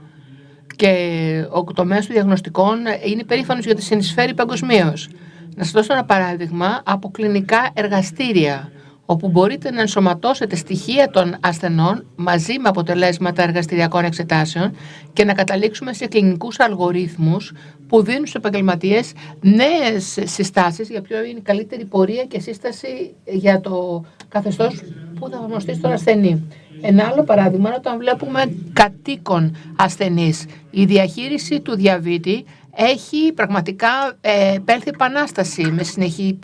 και ο τομέας των διαγνωστικών είναι περήφανος γιατί συνεισφέρει παγκοσμίως. Να σας δώσω ένα παράδειγμα από κλινικά εργαστήρια, όπου μπορείτε να ενσωματώσετε στοιχεία των ασθενών μαζί με αποτελέσματα εργαστηριακών εξετάσεων και να καταλήξουμε σε κλινικούς αλγορίθμους που δίνουν στους επαγγελματίες νέες συστάσεις για ποιο είναι η καλύτερη πορεία και σύσταση για το καθεστώς που θα εφαρμοστεί στον ασθενή. Ένα άλλο παράδειγμα είναι όταν βλέπουμε κατοίκον ασθενείς. Η διαχείριση του διαβήτη έχει πραγματικά επέλθει επανάσταση με συνεχή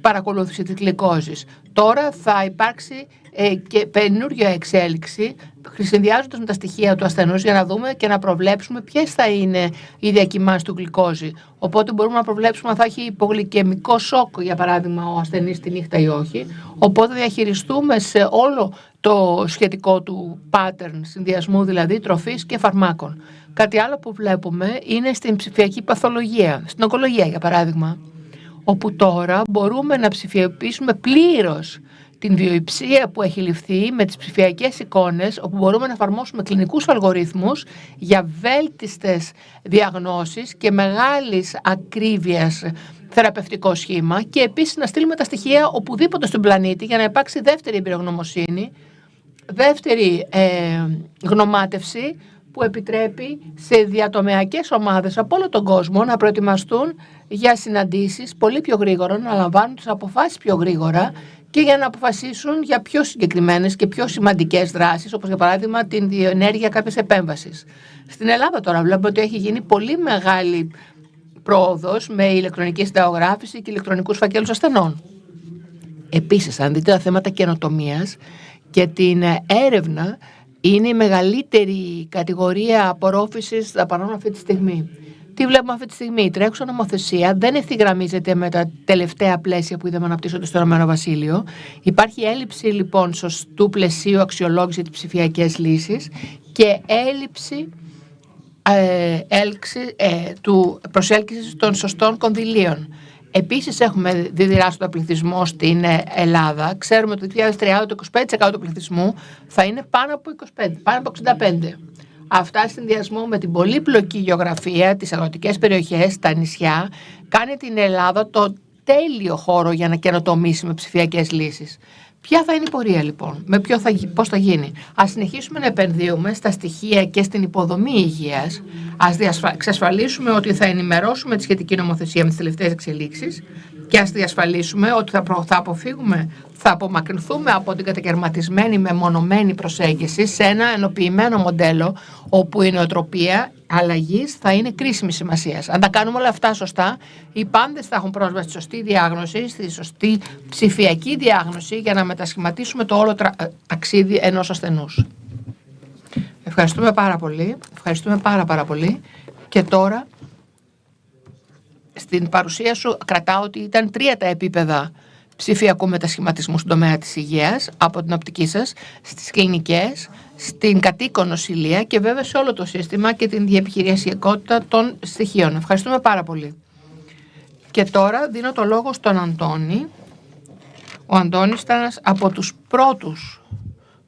παρακολούθηση της γλυκόζης. Τώρα θα υπάρξει και καινούργια εξέλιξη συνδυάζοντας με τα στοιχεία του ασθενούς για να δούμε και να προβλέψουμε ποιες θα είναι οι διακυμάνσεις του γλυκόζη. Οπότε μπορούμε να προβλέψουμε αν θα έχει υπογλυκαιμικό σοκ, για παράδειγμα, ο ασθενής τη νύχτα ή όχι. Οπότε διαχειριστούμε σε όλο το σχετικό του pattern συνδυασμού, δηλαδή τροφής και φαρμάκων. Κάτι άλλο που βλέπουμε είναι στην ψηφιακή παθολογία, στην ογκολογία για παράδειγμα, όπου τώρα μπορούμε να ψηφιοποιήσουμε πλήρως την βιοϊψία που έχει ληφθεί με τις ψηφιακές εικόνες, όπου μπορούμε να εφαρμόσουμε κλινικούς αλγορίθμους για βέλτιστες διαγνώσεις και μεγάλης ακρίβειας θεραπευτικό σχήμα και επίσης να στείλουμε τα στοιχεία οπουδήποτε στον πλανήτη για να υπάρξει δεύτερη εμπειρογνωμοσύνη, δεύτερη γνωμάτευση που επιτρέπει σε διατομεακές ομάδες από όλο τον κόσμο να προετοιμαστούν για συναντήσεις πολύ πιο γρήγορα, να λαμβάνουν τις αποφάσεις πιο γρήγορα και για να αποφασίσουν για πιο συγκεκριμένες και πιο σημαντικές δράσεις, όπως για παράδειγμα την διενέργεια κάποιες επέμβασης. Στην Ελλάδα τώρα βλέπουμε ότι έχει γίνει πολύ μεγάλη πρόοδος με ηλεκτρονική συνταγογράφηση και ηλεκτρονικούς φακέλους ασθενών. Επίσης, αν δείτε τα θέματα καινοτομίας και την έρευνα, είναι η μεγαλύτερη κατηγορία απορρόφησης δαπανών αυτή τη στιγμή. Τι βλέπουμε αυτή τη στιγμή? Η τρέχουσα νομοθεσία δεν ευθυγραμμίζεται με τα τελευταία πλαίσια που είδαμε να αναπτύσσονται στο Ηνωμένο Βασίλειο. Υπάρχει έλλειψη λοιπόν σωστού πλαισίου αξιολόγηση της ψηφιακές λύσεις και έλλειψη του προσέλκυσης των σωστών κονδυλίων. Επίσης έχουμε διδράστοντα πληθυσμό στην Ελλάδα. Ξέρουμε ότι το 2030 το 25% του πληθυσμού θα είναι πάνω από 25, πάνω από 65. Αυτά στην συνδυασμό με την πολύπλοκη γεωγραφία, τις αγροτικές περιοχές, τα νησιά, κάνει την Ελλάδα το τέλειο χώρο για να καινοτομήσει με ψηφιακές λύσεις. Ποια θα είναι η πορεία λοιπόν, πώς θα γίνει? Ας συνεχίσουμε να επενδύουμε στα στοιχεία και στην υποδομή υγείας, ας εξασφαλίσουμε ότι θα ενημερώσουμε τη σχετική νομοθεσία με τις τελευταίες εξελίξεις και ας διασφαλίσουμε ότι θα απομακρυνθούμε από την κατακαιρματισμένη μεμονωμένη προσέγγιση σε ένα ενοποιημένο μοντέλο όπου η νοοτροπία αλλαγής θα είναι κρίσιμη σημασίας. Αν τα κάνουμε όλα αυτά σωστά, οι πάντες θα έχουν πρόσβαση στη σωστή διάγνωση, στη σωστή ψηφιακή διάγνωση για να μετασχηματίσουμε το όλο ταξίδι ενός ασθενούς. Ευχαριστούμε πάρα πολύ. Ευχαριστούμε πάρα πολύ. Και τώρα, στην παρουσία σου κρατάω ότι ήταν 3 τα επίπεδα ψηφιακού μετασχηματισμού στον τομέα της υγείας, από την οπτική σας, στις κλινικές, στην κατοίκον νοσηλεία και βέβαια σε όλο το σύστημα και την διεπιχειρησιακότητα των στοιχείων. Ευχαριστούμε πάρα πολύ. Και τώρα δίνω το λόγο στον Αντώνη. Ο Αντώνης ήταν από τους πρώτους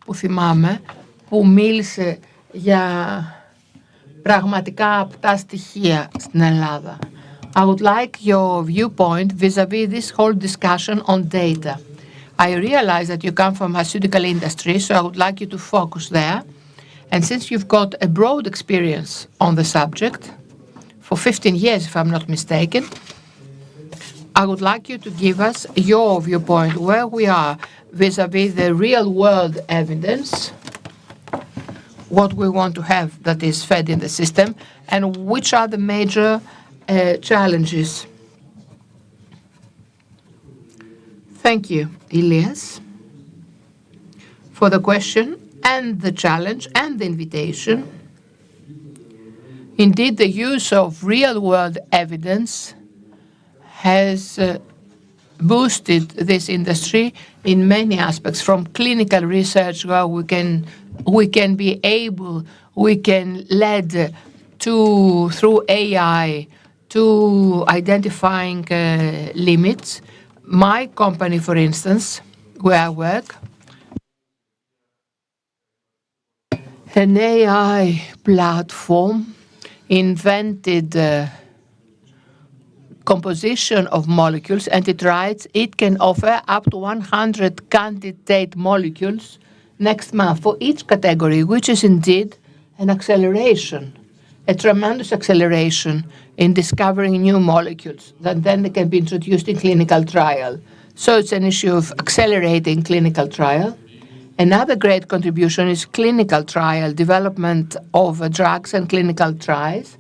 που θυμάμαι που μίλησε για πραγματικά απτά στοιχεία στην Ελλάδα. I would like your viewpoint vis-a-vis this whole discussion on data. I realize that you come from pharmaceutical industry, so I would like you to focus there. And since you've got a broad experience on the subject, for 15 years if I'm not mistaken, I would like you to give us your viewpoint where we are vis-a-vis the real-world evidence, what we want to have that is fed in the system, and which are the major challenges. Thank you, Ilias, for the question and the challenge and the invitation. Indeed, the use of real-world evidence has boosted this industry in many aspects, from clinical research where we can lead to, through AI, to identifying limits. My company, for instance, where I work, an AI platform invented composition of molecules, and it writes it can offer up to 100 candidate molecules next month for each category, which is indeed an acceleration, a tremendous acceleration in discovering new molecules that then they can be introduced in clinical trial. So it's an issue of accelerating clinical trial. Another great contribution is clinical trial, development of drugs and clinical trials,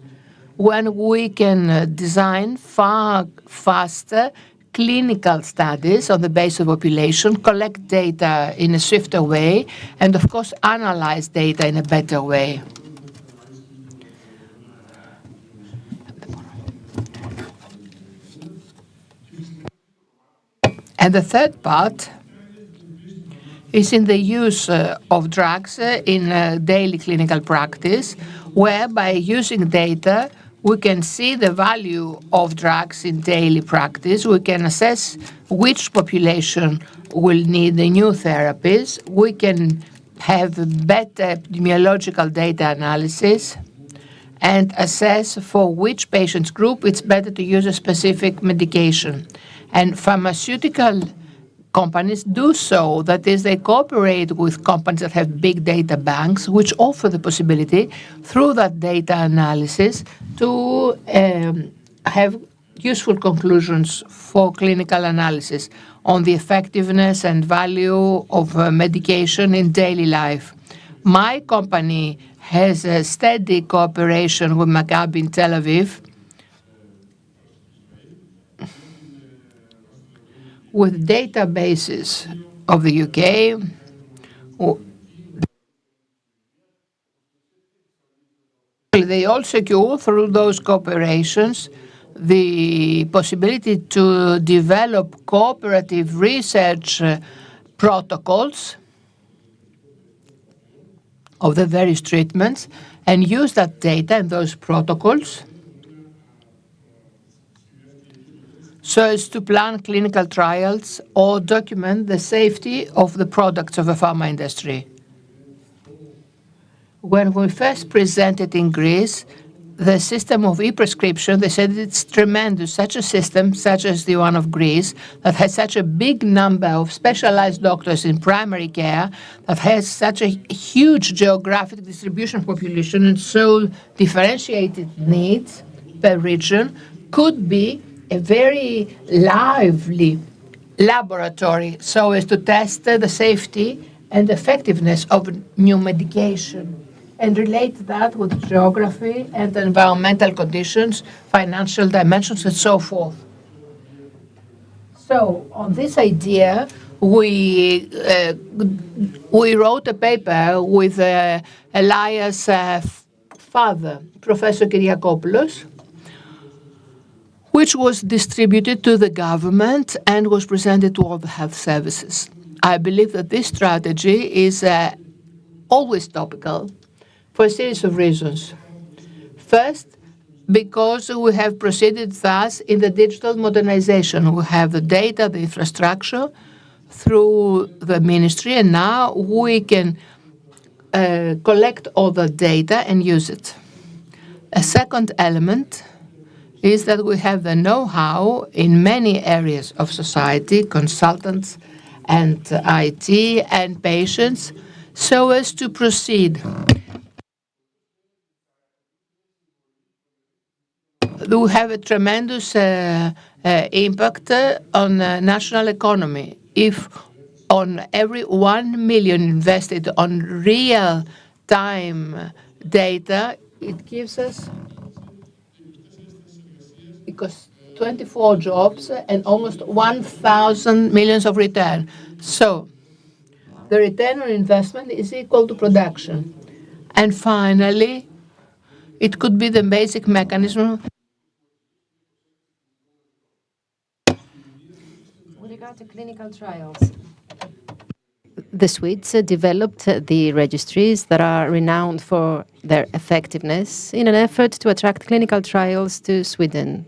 when we can design far faster clinical studies on the basis of population, collect data in a swifter way, and of course analyze data in a better way. And the third part is in the use of drugs in daily clinical practice, where by using data, we can see the value of drugs in daily practice. We can assess which population will need the new therapies. We can have better epidemiological data analysis and assess for which patient group it's better to use a specific medication. And pharmaceutical companies do so, that is, they cooperate with companies that have big data banks, which offer the possibility, through that data analysis, to have useful conclusions for clinical analysis on the effectiveness and value of medication in daily life. My company has a steady cooperation with Maccabi in Tel Aviv, with databases of the UK. They all secure through those cooperations the possibility to develop cooperative research protocols of the various treatments and use that data and those protocols so as to plan clinical trials or document the safety of the products of the pharma industry. When we first presented in Greece the system of e-prescription, they said it's tremendous, such a system, such as the one of Greece, that has such a big number of specialized doctors in primary care, that has such a huge geographic distribution population and so differentiated needs per region, could be a very lively laboratory so as to test the safety and effectiveness of new medication and relate that with geography and environmental conditions, financial dimensions, and so forth. So on this idea, we wrote a paper with Ilias' father, Professor Kyriopoulos, which was distributed to the government and was presented to all the health services. I believe that this strategy is always topical for a series of reasons. First, because we have proceeded thus in the digital modernization. We have the data, the infrastructure through the ministry, and now we can collect all the data and use it. A second element is that we have the know-how in many areas of society, consultants and IT and patients, so as to proceed. We have a tremendous impact on national economy. If on every 1 million invested on real-time data, it gives us, because 24 jobs and almost 1,000 millions of return. So the return on investment is equal to production. And finally, it could be the basic mechanism. With regard to clinical trials, the Swedes developed the registries that are renowned for their effectiveness in an effort to attract clinical trials to Sweden.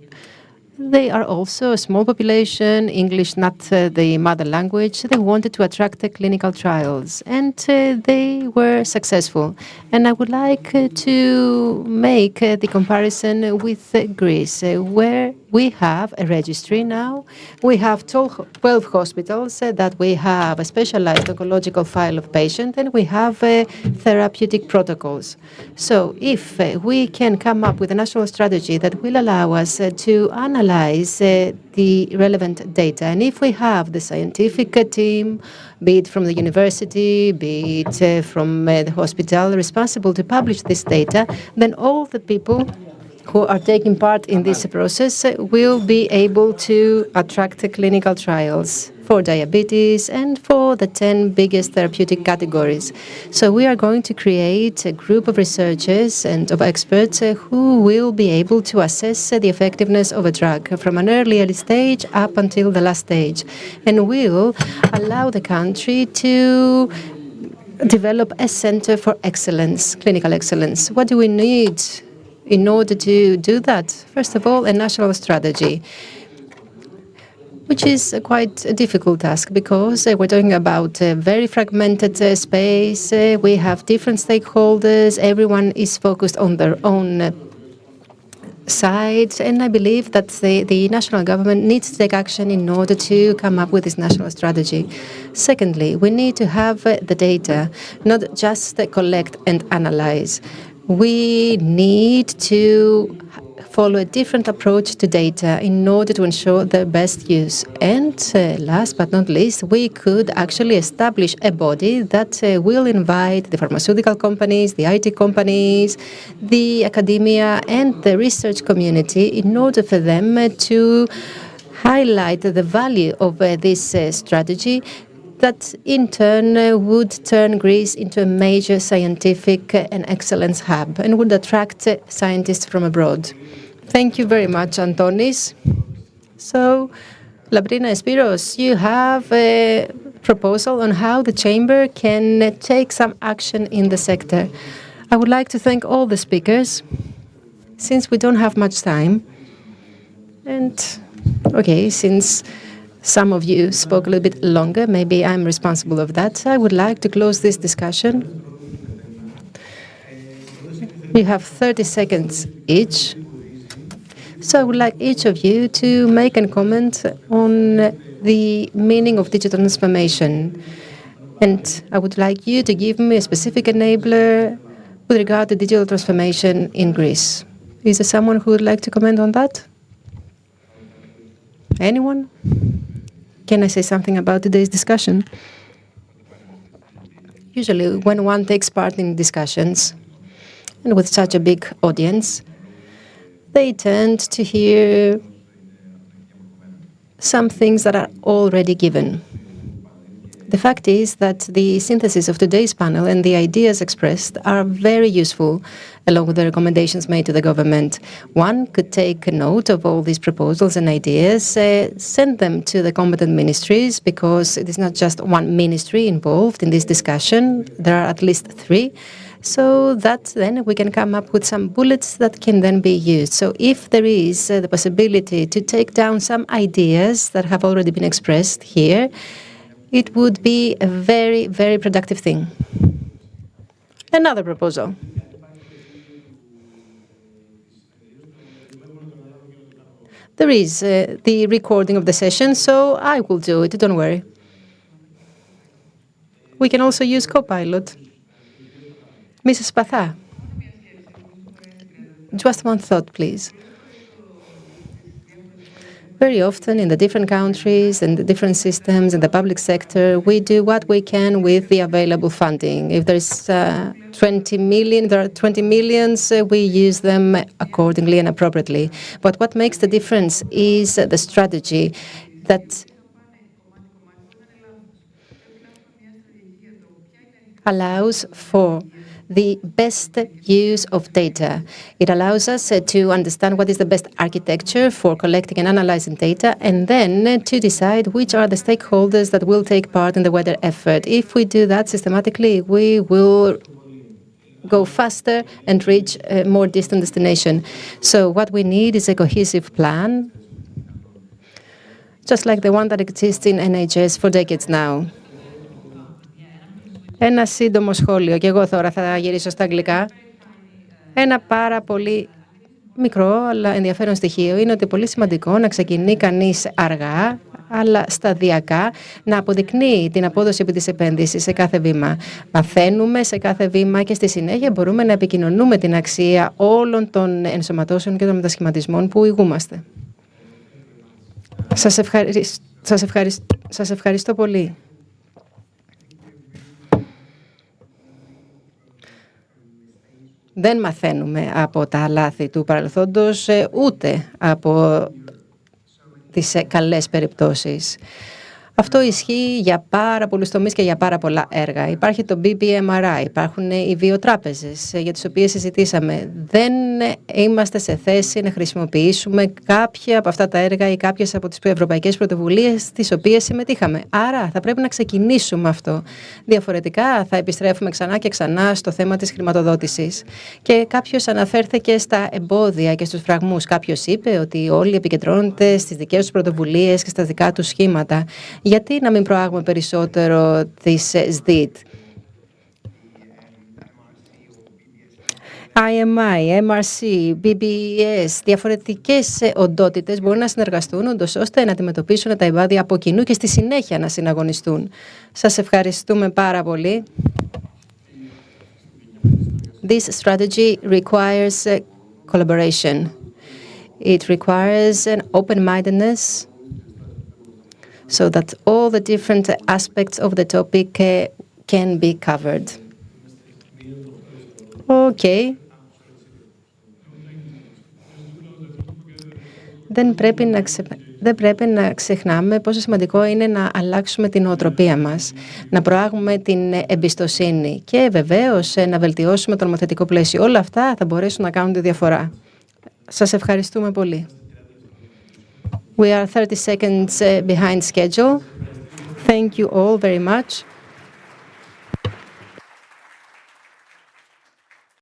They are also a small population, English not the mother language. They wanted to attract the clinical trials, and they were successful. And I would like to make the comparison with Greece, where we have a registry now. We have 12 hospitals that we have a specialized oncological file of patient, and we have therapeutic protocols. So if we can come up with a national strategy that will allow us to analyze the relevant data, and if we have the scientific team, be it from the university, be it from the hospital, responsible to publish this data, then all the people who are taking part in this process will be able to attract clinical trials for diabetes and for the 10 biggest therapeutic categories. So we are going to create a group of researchers and of experts who will be able to assess the effectiveness of a drug from an early stage up until the last stage, and will allow the country to develop a center for excellence, clinical excellence. What do we need in order to do that? First of all, a national strategy, which is quite a difficult task because we're talking about a very fragmented space. We have different stakeholders. Everyone is focused on their own side. And I believe that the national government needs to take action in order to come up with this national strategy. Secondly, we need to have the data, not just collect and analyze. We need to follow a different approach to data in order to ensure their best use. And last but not least, we could actually establish a body that will invite the pharmaceutical companies, the IT companies, the academia, and the research community in order for them to highlight the value of this strategy that in turn would turn Greece into a major scientific and excellence hub and would attract scientists from abroad. Thank you very much, Antonis. So, Labrina Spiros, you have a proposal on how the Chamber can take some action in the sector. I would like to thank all the speakers, since we don't have much time. And, okay, since some of you spoke a little bit longer, maybe I'm responsible of that. I would like to close this discussion. You have 30 seconds each. So I would like each of you to make a comment on the meaning of digital transformation. And I would like you to give me a specific enabler with regard to digital transformation in Greece. Is there someone who would like to comment on that? Anyone? Can I say something about today's discussion? Usually, when one takes part in discussions, and with such a big audience, they tend to hear some things that are already given. The fact is that the synthesis of today's panel and the ideas expressed are very useful, along with the recommendations made to the government. One could take note of all these proposals and ideas, send them to the competent ministries, because it is not just one ministry involved in this discussion. There are at least 3. So that then we can come up with some bullets that can then be used. So if there is the possibility to take down some ideas that have already been expressed here, it would be a very, very productive thing. Another proposal. There is the recording of the session, so I will do it, don't worry. We can also use Copilot. Mrs. Spatha, just one thought, please. Very often in the different countries and the different systems in the public sector, we do what we can with the available funding. If there's 20 million, there are 20 millions, we use them accordingly and appropriately. But what makes the difference is the strategy that allows for the best use of data. It allows us to understand what is the best architecture for collecting and analyzing data, and then to decide which are the stakeholders that will take part in the wider effort. If we do that systematically, we will go faster and reach a more distant destination. So what we need is a cohesive plan, just like the one that exists in NHS for decades now. Ένα σύντομο σχόλιο, και εγώ τώρα θα γυρίσω στα αγγλικά. Ένα πάρα πολύ μικρό αλλά ενδιαφέρον στοιχείο είναι ότι πολύ σημαντικό να ξεκινεί κανείς αργά, αλλά σταδιακά, να αποδεικνύει την απόδοση επί της επένδυσης σε κάθε βήμα. Μαθαίνουμε σε κάθε βήμα και στη συνέχεια μπορούμε να επικοινωνούμε την αξία όλων των ενσωματώσεων και των μετασχηματισμών που ηγούμαστε. Σας ευχαριστώ πολύ. Δεν μαθαίνουμε από τα λάθη του παρελθόντος, ούτε από τις καλές περιπτώσεις. Αυτό ισχύει για πάρα πολλούς τομείς και για πάρα πολλά έργα. Υπάρχει το BBMRI, υπάρχουν οι βιοτράπεζες για τις οποίες συζητήσαμε. Δεν είμαστε σε θέση να χρησιμοποιήσουμε κάποια από αυτά τα έργα ή κάποιες από τις ευρωπαϊκές πρωτοβουλίες στις οποίες συμμετείχαμε. Άρα θα πρέπει να ξεκινήσουμε αυτό. Διαφορετικά θα επιστρέφουμε ξανά και ξανά στο θέμα της χρηματοδότησης. Και κάποιος αναφέρθηκε στα εμπόδια και στους φραγμούς. Κάποιος είπε ότι όλοι επικεντρώνονται στις δικές τους πρωτοβουλίες και στα δικά τους σχήματα. Γιατί να μην προάγουμε περισσότερο τις ΣΔΙΤ? IMI, MRC, BBS, διαφορετικές οντότητες μπορούν να συνεργαστούν ώστε να αντιμετωπίσουν τα εμπόδια από κοινού και στη συνέχεια να συναγωνιστούν. Σας ευχαριστούμε πάρα πολύ. This strategy requires collaboration. It requires an open-mindedness so that all the different aspects of the topic can be covered. Okay. Δεν πρέπει να δεν πρέπει να ξεχνάμε πόσο σημαντικό είναι να αλλάξουμε την νοοτροπία μας, να προάγουμε την εμπιστοσύνη και βεβαίως να βελτιώσουμε το νομοθετικό πλαίσιο. Όλα αυτά θα μπορέσουν να κάνουν τη διαφορά. Σας ευχαριστούμε πολύ. We are 30 seconds behind schedule. Thank you all very much.